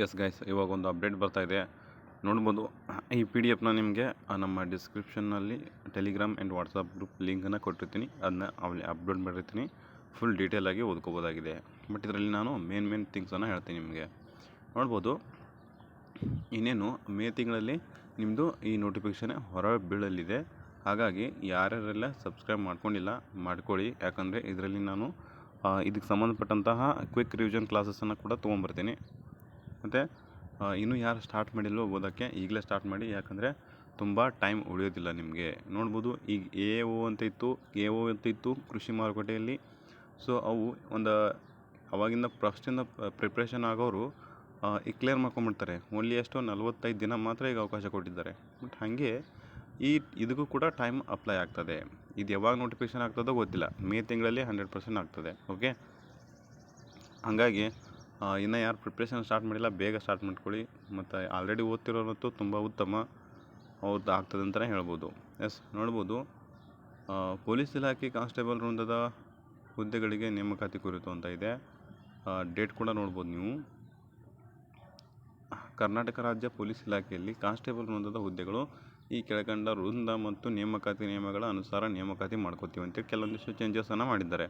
Yes guys, ಇವಾಗ ಒಂದು update ಬರ್ತಾ ಇದೆ ನೋಡ್ಬೋದು. ಈ ಪಿ ಡಿ ಎಫ್ನ ನಿಮಗೆ ನಮ್ಮ ಡಿಸ್ಕ್ರಿಪ್ಷನ್ನಲ್ಲಿ ಟೆಲಿಗ್ರಾಮ್ ಆ್ಯಂಡ್ ವಾಟ್ಸಪ್ ಗ್ರೂಪ್ ಲಿಂಕನ್ನು ಕೊಟ್ಟಿರ್ತೀನಿ. ಅದನ್ನ ಅಲ್ಲಿ ಅಪ್ಲೋಡ್ ಮಾಡಿರ್ತೀನಿ. ಫುಲ್ ಡೀಟೇಲಾಗಿ ಓದ್ಕೋಬೋದಾಗಿದೆ. ಬಟ್ ಇದರಲ್ಲಿ ನಾನು ಮೇನ್ ಥಿಂಗ್ಸನ್ನು ಹೇಳ್ತೀನಿ ನಿಮಗೆ. ನೋಡ್ಬೋದು, ಇನ್ನೇನು ಮೇ ತಿಂಗಳಲ್ಲಿ ನಿಮ್ಮದು ಈ ನೋಟಿಫಿಕೇಷನ್ ಹೊರ ಬೀಳಲಿದೆ. ಹಾಗಾಗಿ ಯಾರ್ಯಾರೆಲ್ಲ ಸಬ್ಸ್ಕ್ರೈಬ್ ಮಾಡ್ಕೊಂಡಿಲ್ಲ ಮಾಡ್ಕೊಳ್ಳಿ. ಯಾಕಂದರೆ ಇದರಲ್ಲಿ ನಾನು ಇದಕ್ಕೆ ಸಂಬಂಧಪಟ್ಟಂತಹ ಕ್ವಿಕ್ ರಿವಿಷನ್ ಕ್ಲಾಸಸನ್ನು ಕೂಡ ತೊಗೊಂಬರ್ತೀನಿ. ಮತ್ತು ಇನ್ನೂ ಯಾರು ಸ್ಟಾರ್ಟ್ ಮಾಡಿಲ್ಲವೋ ಓದೋಕ್ಕೆ ಈಗಲೇ ಸ್ಟಾರ್ಟ್ ಮಾಡಿ. ಯಾಕಂದರೆ ತುಂಬ ಟೈಮ್ ಉಳಿಯೋದಿಲ್ಲ ನಿಮಗೆ. ನೋಡ್ಬೋದು, ಈಗ ಎ ಒ ಅಂತ ಇತ್ತು ಕೃಷಿ ಮಾರುಕಟ್ಟೆಯಲ್ಲಿ. ಸೊ ಅವು ಅವಾಗಿಂದ ಫಸ್ಟಿಂದ ಪ್ರಿಪ್ರೇಷನ್ ಆಗೋರು ಈಗ ಕ್ಲಿಯರ್ ಮಾಡ್ಕೊಂಬಿಡ್ತಾರೆ. ಓನ್ಲಿ ಎಷ್ಟು 45 ದಿನ ಮಾತ್ರ ಈಗ ಅವಕಾಶ ಕೊಟ್ಟಿದ್ದಾರೆ. ಬಟ್ ಹಾಗೆ ಇದಕ್ಕೂ ಕೂಡ ಟೈಮ್ ಅಪ್ಲೈ ಆಗ್ತದೆ. ಇದು ಯಾವಾಗ ನೋಟಿಫಿಕೇಷನ್ ಆಗ್ತದೋ ಗೊತ್ತಿಲ್ಲ. ಮೇ ತಿಂಗಳಲ್ಲಿ 100% ಆಗ್ತದೆ. ಓಕೆ, ಹಾಗಾಗಿ ಇನ್ನು ಯಾರು ಪ್ರಿಪ್ರೇಷನ್ ಸ್ಟಾರ್ಟ್ ಮಾಡಿಲ್ಲ ಬೇಗ ಸ್ಟಾರ್ಟ್ ಮಾಡ್ಕೊಳ್ಳಿ. ಮತ್ತು ಆಲ್ರೆಡಿ ಓದ್ತಿರೋರಂತೂ ತುಂಬ ಉತ್ತಮ, ಅವ್ರದ್ದು ಆಗ್ತದೆ ಅಂತಲೇ ಹೇಳ್ಬೋದು. ಎಸ್, ನೋಡ್ಬೋದು, ಪೊಲೀಸ್ ಇಲಾಖೆ ಕಾನ್ಸ್ಟೇಬಲ್ ವೃಂದದ ಹುದ್ದೆಗಳಿಗೆ ನೇಮಕಾತಿ ಕುರಿತು ಅಂತ ಇದೆ. ಡೇಟ್ ಕೂಡ ನೋಡ್ಬೋದು ನೀವು. ಕರ್ನಾಟಕ ರಾಜ್ಯ ಪೊಲೀಸ್ ಇಲಾಖೆಯಲ್ಲಿ ಕಾನ್ಸ್ಟೇಬಲ್ ವೃಂದದ ಹುದ್ದೆಗಳು ಈ ಕೆಳಕಂಡ ವೃಂದ ಮತ್ತು ನೇಮಕಾತಿ ನಿಯಮಗಳ ಅನುಸಾರ ನೇಮಕಾತಿ ಮಾಡ್ಕೋತೀವಿ ಅಂತೇಳಿ ಕೆಲವೊಂದಿಷ್ಟು ಚೇಂಜಸನ್ನು ಮಾಡಿದ್ದಾರೆ.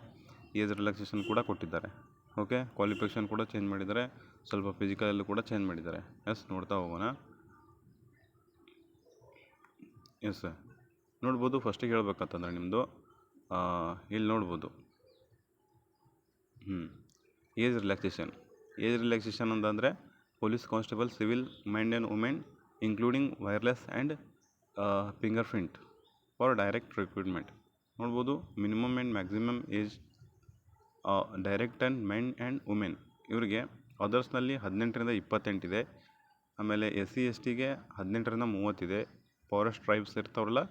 ಏಜ್ ರಿಲ್ಯಾಕ್ಸೇಷನ್ ಕೂಡ ಕೊಟ್ಟಿದ್ದಾರೆ. ಓಕೆ, ಕ್ವಾಲಿಫಿಕೇಷನ್ ಕೂಡ ಚೇಂಜ್ ಮಾಡಿದ್ದಾರೆ. ಸ್ವಲ್ಪ ಫಿಸಿಕಲಲ್ಲೂ ಕೂಡ ಚೇಂಜ್ ಮಾಡಿದ್ದಾರೆ. ಎಸ್, ನೋಡ್ತಾ ಹೋಗೋಣ. ಎಸ್, ನೋಡ್ಬೋದು, ಫಸ್ಟಿಗೆ ಹೇಳ್ಬೇಕಂತಂದರೆ ನಿಮ್ಮದು ಇಲ್ಲಿ ನೋಡ್ಬೋದು ಏಜ್ ರಿಲ್ಯಾಕ್ಸೇಷನ್ ಅಂತಂದರೆ police constable, civil men and women including wireless and finger print for direct recruitment. ನೋಡ್ಬೋದು, minimum and maximum age direct and men and women ಇವರಿಗೆ ಅದರ್ಸ್ನಲ್ಲಿ 18ರಿಂದ 28 ಇದೆ. ಆಮೇಲೆ SC STಗೆ 18ರಿಂದ 30 ಇದೆ. ಫಾರೆಸ್ಟ್ ಟ್ರೈಬ್ಸ್ ಇರ್ತಾವಲ್ಲ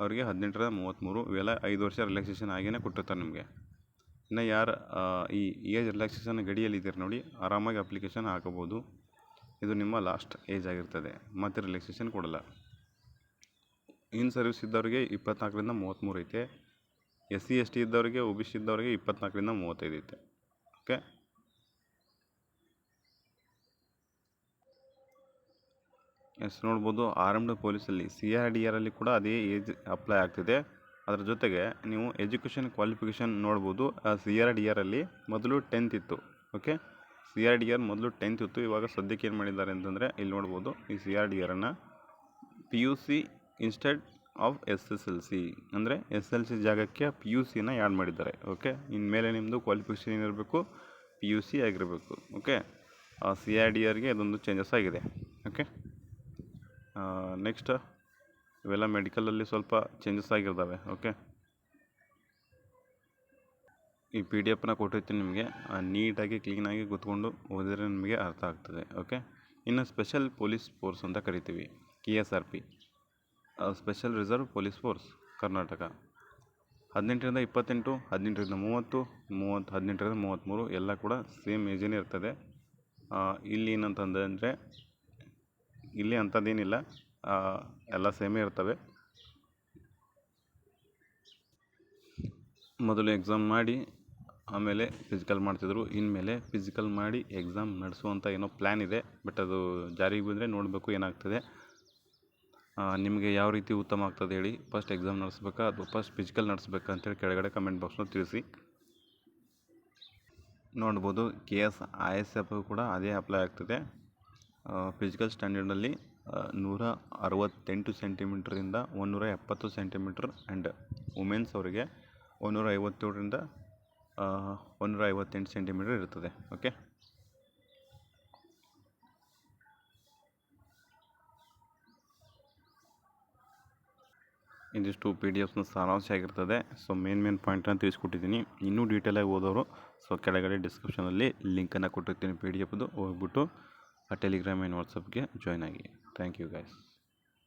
ಅವರಿಗೆ 18ರಿಂದ 33. ಇವೆಲ್ಲ 5 ವರ್ಷ ರಿಲ್ಯಾಕ್ಸೇಷನ್ ಆಗಿಯೇ ಕೊಟ್ಟಿರ್ತಾರೆ ನಿಮಗೆ. ಇನ್ನು ಯಾರು ಈ ಏಜ್ ರಿಲ್ಯಾಕ್ಸೇಷನ್ ಗಡಿಯಲ್ಲಿದ್ದೀರಿ ನೋಡಿ, ಆರಾಮಾಗಿ ಅಪ್ಲಿಕೇಶನ್ ಹಾಕೋಬೋದು. ಇದು ನಿಮ್ಮ ಲಾಸ್ಟ್ ಏಜ್ ಆಗಿರ್ತದೆ. ಮತ್ತು ರಿಲ್ಯಾಕ್ಸೇಷನ್ ಕೊಡಲ್ಲ. ಇನ್ ಸರ್ವಿಸ್ ಇದ್ದವರಿಗೆ 24ರಿಂದ 33 ಐತೆ. SC ST ಇದ್ದವರಿಗೆ, OBC ಇದ್ದವರಿಗೆ 24ರಿಂದ 35 ಐತೆ. ಓಕೆ, ಎಸ್, ನೋಡ್ಬೋದು, ಆರ್ಮ್ಡ್ ಪೊಲೀಸಲ್ಲಿ CRDR ಅಲ್ಲಿ ಕೂಡ ಅದೇ ಏಜ್ ಅಪ್ಲೈ ಆಗ್ತಿದೆ. ಅದರ ಜೊತೆಗೆ ನೀವು ಎಜುಕೇಷನ್ ಕ್ವಾಲಿಫಿಕೇಷನ್ ನೋಡ್ಬೋದು. CRDR ಅಲ್ಲಿ ಮೊದಲು 10th ಇತ್ತು. ಓಕೆ, CRDR ಮೊದಲು 10th ಇತ್ತು. ಇವಾಗ ಸದ್ಯಕ್ಕೆ ಏನು ಮಾಡಿದ್ದಾರೆ ಅಂತಂದರೆ ಇಲ್ಲಿ ನೋಡ್ಬೋದು, ಈ CRDRನ್ನು PUC ಇನ್ಸ್ಟೆಡ್ ಆಫ್ SSLC ಅಂದರೆ SLC ಜಾಗಕ್ಕೆ PUCನ ಆ್ಯಡ್ ಮಾಡಿದ್ದಾರೆ. ಓಕೆ, ಇನ್ಮೇಲೆ ನಿಮ್ಮದು ಕ್ವಾಲಿಫಿಕೇಷನ್ ಏನಿರಬೇಕು, PUC ಆಗಿರಬೇಕು. ಓಕೆ, CRDRಗೆ ಅದೊಂದು ಚೇಂಜಸ್ ಆಗಿದೆ. ಓಕೆ, ನೆಕ್ಸ್ಟ್ ಇವೆಲ್ಲ ಮೆಡಿಕಲಲ್ಲಿ ಸ್ವಲ್ಪ ಚೇಂಜಸ್ ಆಗಿರ್ತವೆ. ಓಕೆ, ಈ PDF ಕೊಟ್ಟಿರ್ತೀನಿ ನಿಮಗೆ. ನೀಟಾಗಿ ಕ್ಲೀನಾಗಿ ಕೂತ್ಕೊಂಡು ಓದಿದ್ರೆ ನಿಮಗೆ ಅರ್ಥ ಆಗ್ತದೆ. ಓಕೆ, ಇನ್ನು ಸ್ಪೆಷಲ್ ಪೊಲೀಸ್ ಫೋರ್ಸ್ ಅಂತ ಕರಿತೀವಿ, KSRP, special reserve police force Karnataka. 18ರಿಂದ 28, 18ರಿಂದ 30, 18ರಿಂದ 33 ಎಲ್ಲ ಕೂಡ ಸೇಮ್ ಏಜೇ ಇರ್ತದೆ. ಇಲ್ಲಿ ಏನಂತಂದರೆ ಇಲ್ಲಿ ಅಂಥದ್ದೇನಿಲ್ಲ, ಎಲ್ಲ ಸೇಮೇ ಇರ್ತವೆ. ಮೊದಲು ಎಕ್ಸಾಮ್ ಮಾಡಿ ಆಮೇಲೆ ಫಿಸಿಕಲ್ ಮಾಡ್ತಿದ್ರು. ಇನ್ಮೇಲೆ ಫಿಸಿಕಲ್ ಮಾಡಿ ಎಕ್ಸಾಮ್ ನಡೆಸುವಂಥ ಏನೋ ಪ್ಲ್ಯಾನ್ ಇದೆ. ಬಟ್ ಅದು ಜಾರಿಗೆ ಬಂದರೆ ನೋಡಬೇಕು ಏನಾಗ್ತದೆ. ನಿಮಗೆ ಯಾವ ರೀತಿ ಉತ್ತಮ ಆಗ್ತದೆ ಹೇಳಿ. ಫಸ್ಟ್ ಎಕ್ಸಾಮ್ ನಡೆಸ್ಬೇಕಾ ಅಥವಾ ಫಸ್ಟ್ ಫಿಸಿಕಲ್ ನಡೆಸ್ಬೇಕಾ ಅಂತೇಳಿ ಕೆಳಗಡೆ ಕಮೆಂಟ್ ಬಾಕ್ಸ್ನ ತಿಳಿಸಿ. ನೋಡ್ಬೋದು, KS ISF ಕೂಡ ಅದೇ ಅಪ್ಲೈ ಆಗ್ತದೆ. ಫಿಸಿಕಲ್ ಸ್ಟ್ಯಾಂಡರ್ಡಲ್ಲಿ 168 ಸೆಂಟಿಮೀಟ್ರಿಂದ 170 ಸೆಂಟಿಮೀಟ್ರ್ ಆ್ಯಂಡ್ ವುಮೆನ್ಸ್ ಅವರಿಗೆ 157ರಿಂದ 158 ಸೆಂಟಿಮೀಟ್ರ್ ಇರ್ತದೆ. ಓಕೆ, ಇದಿಷ್ಟು PDFನ ಸಾರಾಂಶ ಆಗಿರ್ತದೆ. ಸೊ ಮೇನ್ ಪಾಯಿಂಟನ್ನು ತಿಳಿಸ್ಕೊಟ್ಟಿದ್ದೀನಿ. ಇನ್ನೂ ಡೀಟೇಲಾಗಿ ಓದೋರು ಸೊ ಕೆಳಗಡೆ ಡಿಸ್ಕ್ರಿಪ್ಷನಲ್ಲಿ ಲಿಂಕನ್ನು ಕೊಟ್ಟಿರ್ತೀನಿ PDFದು. ಹೋಗ್ಬಿಟ್ಟು ಟೆಲಿಗ್ರಾಮ್ ಆ್ಯಂಡ್ ವಾಟ್ಸಪ್ಗೆ ಜಾಯ್ನ್ ಆಗಿ. Thank you guys.